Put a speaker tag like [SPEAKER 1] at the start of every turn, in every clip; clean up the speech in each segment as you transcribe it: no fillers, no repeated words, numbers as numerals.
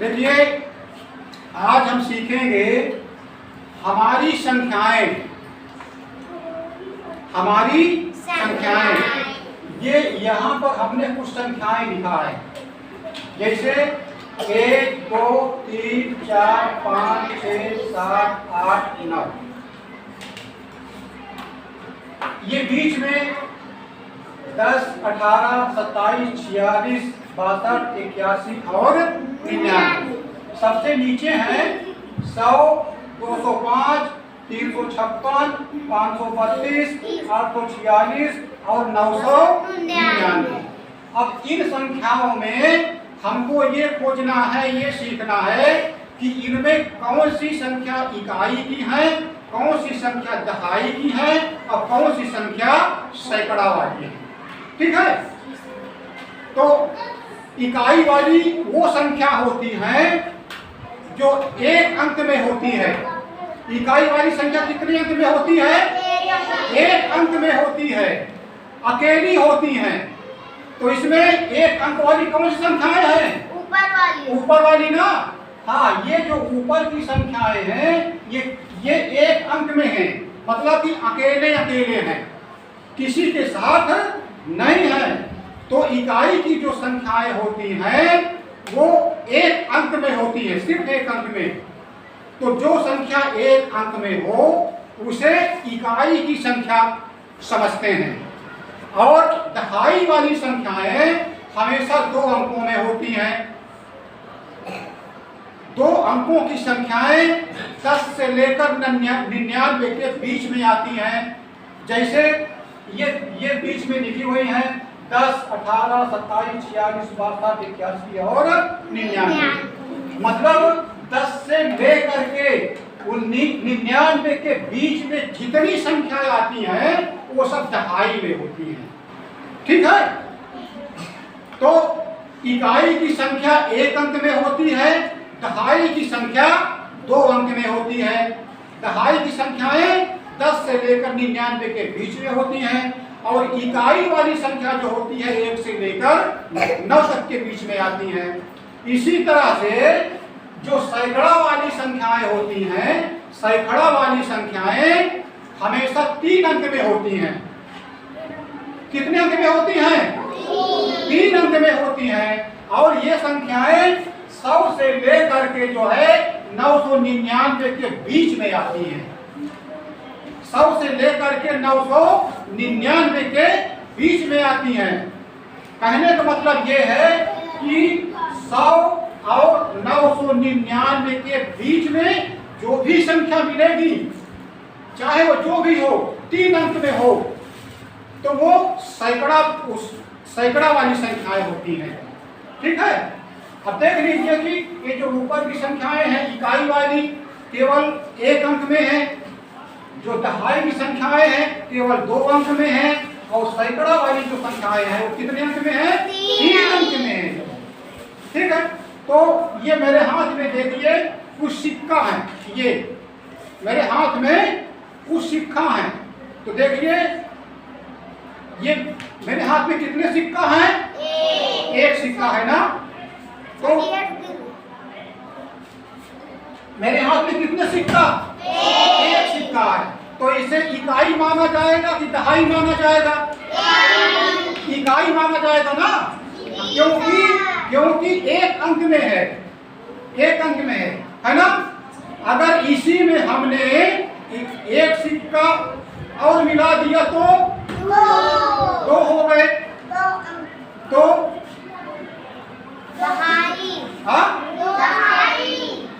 [SPEAKER 1] देखिए, आज हम सीखेंगे हमारी संख्याएं। ये यहाँ पर हमने कुछ संख्याएं लिखा है, जैसे 1 2 3 4 5 6 7 8 9। ये बीच में 10 18 27 46 62 81 और 99। सबसे नीचे हैं 100 205 356 532 846 और 999। अब इन संख्याओं में हमको ये खोजना है, ये सीखना है कि इनमें कौन सी संख्या इकाई की है, कौन सी संख्या दहाई की है और कौन सी संख्या सैकड़ा वाली है। ठीक है, तो इकाई वाली वो संख्या होती है जो एक अंक में होती है। इकाई वाली संख्या कितने अंक में होती है? एक अंक में होती है, अकेली होती है। तो इसमें एक अंक वाली कौन सी संख्याएं हैं? ऊपर वाली ना। हाँ, ये जो ऊपर की संख्याएं हैं ये एक अंक में है, मतलब कि अकेले अकेले हैं, किसी के साथ नहीं है। तो इकाई की जो संख्याएं होती हैं वो एक अंक में होती है, सिर्फ एक अंक में। तो जो संख्या एक अंक में हो उसे इकाई की संख्या समझते हैं, और दहाई वाली संख्याएं हमेशा 2 अंकों में होती हैं। 2 अंकों की संख्याएं 10 से लेकर 99 के बीच में आती हैं। जैसे ये बीच में लिखी हुई है 10 18 27 46 62 81 और 99। मतलब 10 से लेकर के 99 के बीच में जितनी संख्याएं आती हैं वो सब दहाई में होती हैं। ठीक है, तो इकाई की संख्या एक अंक में होती है, दहाई की संख्या 2 अंक में होती है। दहाई की संख्याएं 10 से लेकर 99 के बीच में होती हैं, और इकाई वाली संख्या जो होती है 1 से लेकर 9 तक के बीच में आती है। इसी तरह से जो सैकड़ा वाली संख्याएं होती हैं, सैकड़ा वाली संख्याएं हमेशा 3 अंक में होती हैं। कितने अंक में होती हैं? 3 अंक में होती हैं। और ये संख्याएं 100 से लेकर के जो है 999 के बीच में आती हैं। 100 से लेकर के 999 के बीच में आती हैं। कहने का मतलब ये है कि 100 और 999 के बीच में जो भी संख्या मिलेगी, चाहे वो जो भी हो, 3 अंक में हो, तो वो सैकड़ा वाली संख्याएं होती हैं। ठीक है, अब देख लीजिए कि ये जो ऊपर की संख्याएं हैं इकाई वाली केवल 1 अंक में है, जो दहाई की संख्याएं हैं केवल 2 अंक में है, और सैकड़ा वाली जो संख्याएं हैं वो कितने अंक में है? 3 अंक में है। ठीक है, तो ये मेरे हाथ में देखिए कुछ सिक्का है, ये मेरे हाथ में कुछ सिक्का है। तो देखिए ये मेरे हाथ में कितने सिक्का हैं? एक सिक्का है ना। तो मेरे हाथ में कितने सिक्का? एक सिक्का है। तो इसे इकाई माना जाएगा कि दहाई माना जाएगा? इकाई माना जाएगा ना, क्योंकि एक अंक में है, एक अंक में है ना। अगर इसी में हमने एक सिक्का और मिला दिया तो 2 हो गए। तो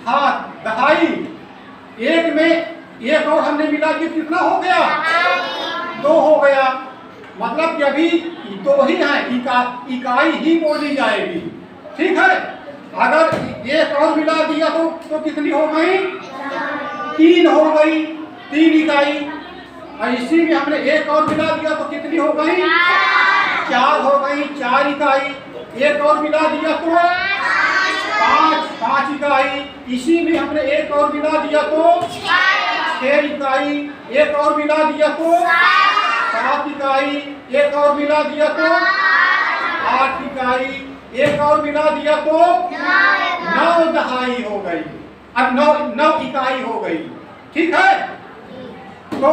[SPEAKER 1] हाँ, दहाई। एक में एक और हमने मिला दिया, कितना हो गया? 2 हो गया। मतलब कि अभी 2 ही है, इकाई ही बोली जाएगी। ठीक है, अगर एक और मिला दिया तो कितनी हो गई? 3 हो गई, 3 इकाई। और इसी में हमने एक और मिला दिया तो कितनी हो गई? 4 हो गई, 4 इकाई। एक और मिला दिया तो 5 इकाई। इसी में हमने एक और मिला दिया तो 6 इकाई। एक और मिला दिया तो 7 इकाई। एक और मिला दिया तो 8 इकाई। एक और मिला दिया तो 9 दहाई हो गई, अब 9 इकाई हो गई। ठीक है, तो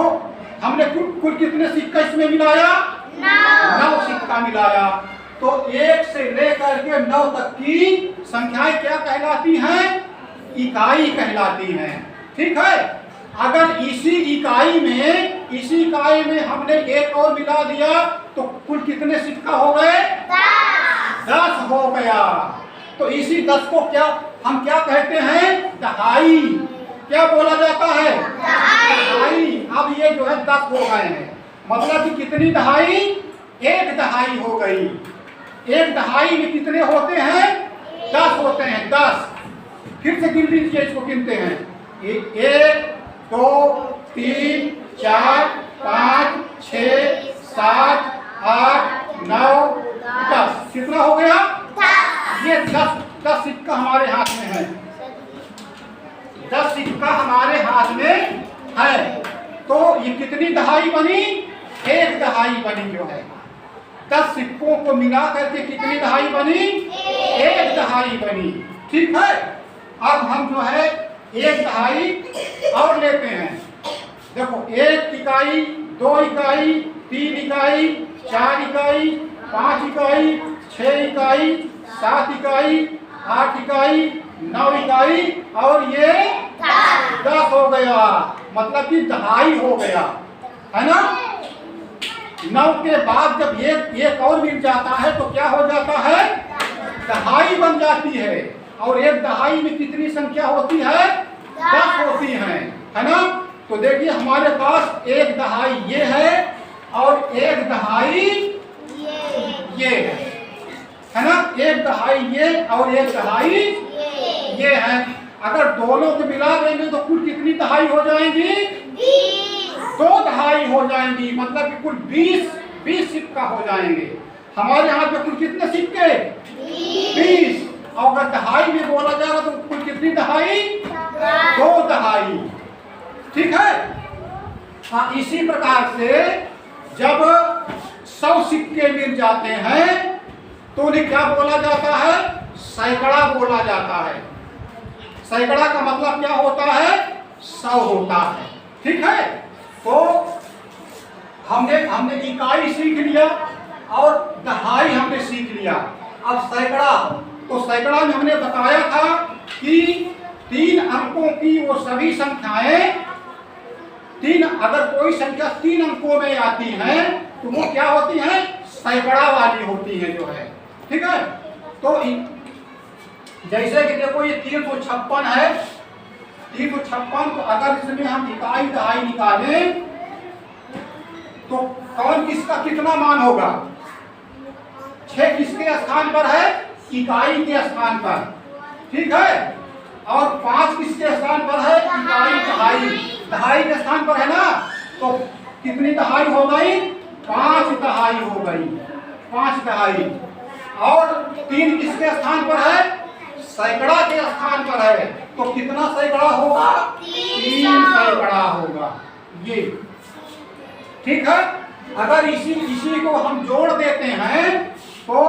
[SPEAKER 1] हमने कुल कितने सिक्का इसमें मिलाया? 9 सिक्का मिलाया। तो 1 से लेकर के 9 तक की संख्याएं क्या कहलाती हैं? इकाई कहलाती हैं। ठीक है, अगर इसी इकाई में हमने एक और मिला दिया तो कुल कितने सिक्का हो गए? 10 हो गया। तो इसी 10 को हम क्या कहते हैं? दहाई। क्या बोला जाता है? दहाई। अब ये जो है 10 हो गए हैं, मतलब कि कितनी दहाई? 1 दहाई हो गई। 1 दहाई में कितने होते हैं? 10 होते हैं। 10 फिर से गिन लीजिए, इसको गिनते हैं। 1 2 3 4 5 6 7 8 9 10। कितना हो गया? ये 10 सिक्का हमारे हाथ में है। 10 सिक्का हमारे हाथ में है। तो ये कितनी दहाई बनी? 1 दहाई बनी जो है। 10 सिक्कों को मिला करके कितनी दहाई बनी? 1 दहाई बनी। ठीक है, अब हम जो है 1 दहाई और लेते हैं। देखो, 1 इकाई, 2 इकाई, 3 इकाई, 4 इकाई, 5 इकाई, 6 इकाई, 7 इकाई, 8 इकाई, 9 इकाई और ये 10 हो गया, मतलब कि दहाई हो गया, है ना। 9 के बाद जब एक और मिल जाता है तो क्या हो जाता है? दहाई बन जाती है। और 1 दहाई में कितनी संख्या होती है? 10 होती है ना। तो देखिए हमारे पास 1 दहाई ये है और 1 दहाई ये है ना। 1 दहाई ये और 1 दहाई ये है। अगर दोनों को मिला देंगे तो कुल कितनी दहाई हो जाएंगी? 2 दहाई हो जाएंगी, मतलब कि कुल 20 सिक्का हो जाएंगे। हमारे हाथ में कुल कितने सिक्के? 20। और अगर दहाई में बोला जाएगा तो कुल कितनी दहाई? 2 दहाई। ठीक है। हाँ, इसी प्रकार से जब 100 सिक्के मिल जाते हैं तो उन्हें क्या बोला जाता है? सैकड़ा बोला जाता है। सैकड़ा का मतलब क्या होता है? 100 होता है। ठीक है, तो हमने इकाई सीख लिया और दहाई हमने सीख लिया। अब सैकड़ा, तो सैकड़ा में हमने बताया था कि 3 अंकों की वो सभी संख्याएं, अगर कोई संख्या 3 अंकों में आती है तो वो क्या होती है? सैकड़ा वाली होती है जो है। ठीक है, तो जैसे कि देखो ये 356 है। 356 तो अगर इसमें हम इकाई दहाई निकालें तो कौन किसका कितना मान होगा? 6 किसके स्थान पर है? इकाई के स्थान पर। ठीक है, और 5 किसके स्थान पर है? इकाई दहाई के स्थान पर है ना। तो कितनी दहाई हो गई? 5 दहाई हो गई। 5 दहाई। और 3 किसके स्थान पर है? सैकड़ा के स्थान पर है। तो कितना सैकड़ा होगा? 3 सैकड़ा होगा ये। ठीक है, अगर इसी को हम जोड़ देते हैं तो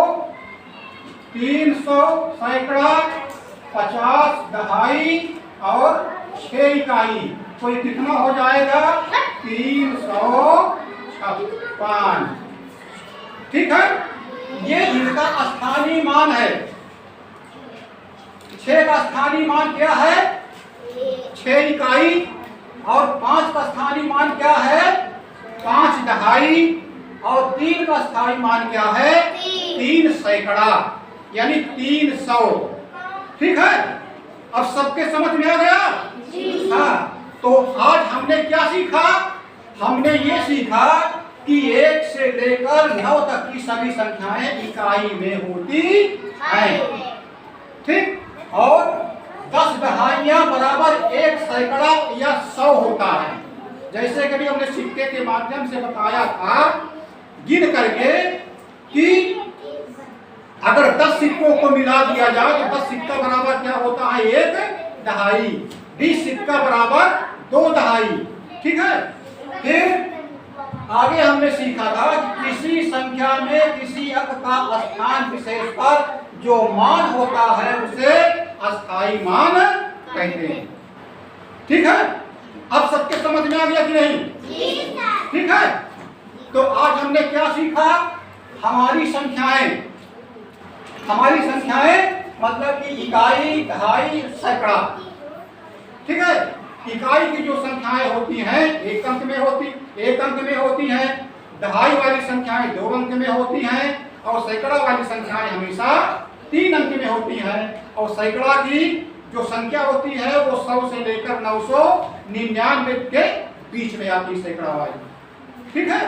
[SPEAKER 1] 300 सैकड़ा, 50 दहाई और 6 इकाई, तो ये कितना हो जाएगा? 356। ठीक है, ये इनका स्थानीय मान है। 6 का स्थानीय मान क्या है? 6 इकाई। और 5 का स्थानीय मान क्या है? 5 दहाई। और 3 का स्थानीय मान क्या है? 3 सैकड़ा, यानी 300। ठीक है, अब सबके समझ में आ गया? हाँ, तो आज हमने क्या सीखा? हमने ये सीखा कि 1 से लेकर 9 तक की सभी संख्याएं इकाई में होती हैं। ठीक, और 10 दहाइयां बराबर 1 सैकड़ा या 100 होता है। जैसे कभी हमने सिक्के के माध्यम से बताया था गिन करके कि अगर 10 सिक्कों को मिला दिया जाए तो 10 सिक्का बराबर क्या होता है? 1 दहाई। 20 सिक्का बराबर 2 दहाई। ठीक है, फिर आगे हमने सीखा था कि किसी संख्या में किसी अंक का स्थान विशेष पर जो मान होता है उसे अस्थाई मान कहते हैं। ठीक है, अब सबके समझ में आ गया कि नहीं? ठीक है, तो आज हमने क्या सीखा? हमारी संख्याएं मतलब कि इकाई, दहाई, सैकड़ा। ठीक है, इकाई की जो संख्याएं होती हैं एक अंक में होती हैं, दहाई वाली संख्याएं 2 अंक में होती हैं, और सैकड़ा वाली संख्याएं हमेशा 3 अंक में होती हैं। और सैकड़ा की जो संख्या होती है वो 100 से लेकर 999 के बीच में आती है, सैकड़ा वाली। ठीक है।